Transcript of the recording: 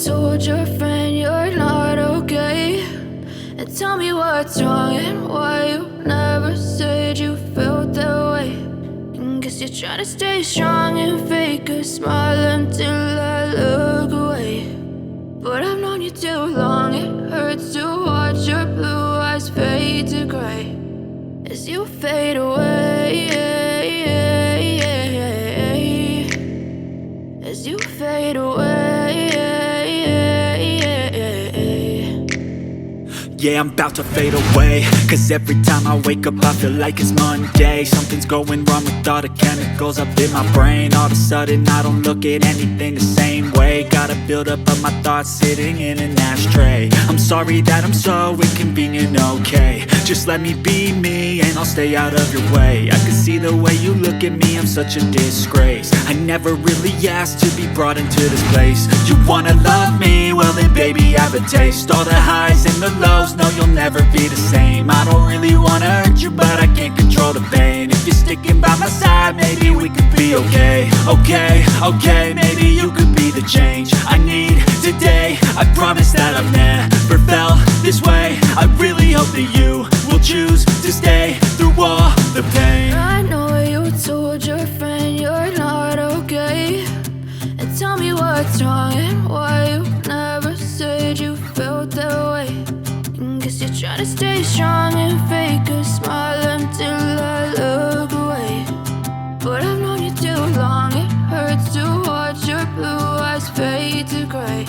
told your friend you're not okay, and tell me what's wrong and why you never said you felt that way. And guess you're trying to stay strong and fake a smile until I look away. But I've known you too long, it hurts to watch your blue eyes fade to gray as you fade away, as you fade away. Yeah, I'm about to fade away, cause every time I wake up I feel like it's Monday. Something's going wrong with all the chemicals up in my brain. All of a sudden I don't look at anything the same way. Gotta build up of my thoughts sitting in an ashtray. I'm sorry that I'm so inconvenient, okay. Just let me be me and I'll stay out of your way. I can see the way you look at me, I'm such a disgrace. I never really asked to be brought into this place. You wanna love me? Well then baby I have a taste. All the highs and the lows, no you'll never be the same. I don't really wanna hurt you but I can't control the pain. If you're sticking by my side maybe we could be okay. Okay, maybe you could be the change I need today. I promise that I've never felt this way. I really hope that you will choose to stay through all the pain. I know you told your friend you're not okay, and tell me what's wrong and why you never said you felt that way. And guess you're trying to stay strong and fake a smile until I look away. But I've known you too long, it hurts to watch your blue eyes fade to gray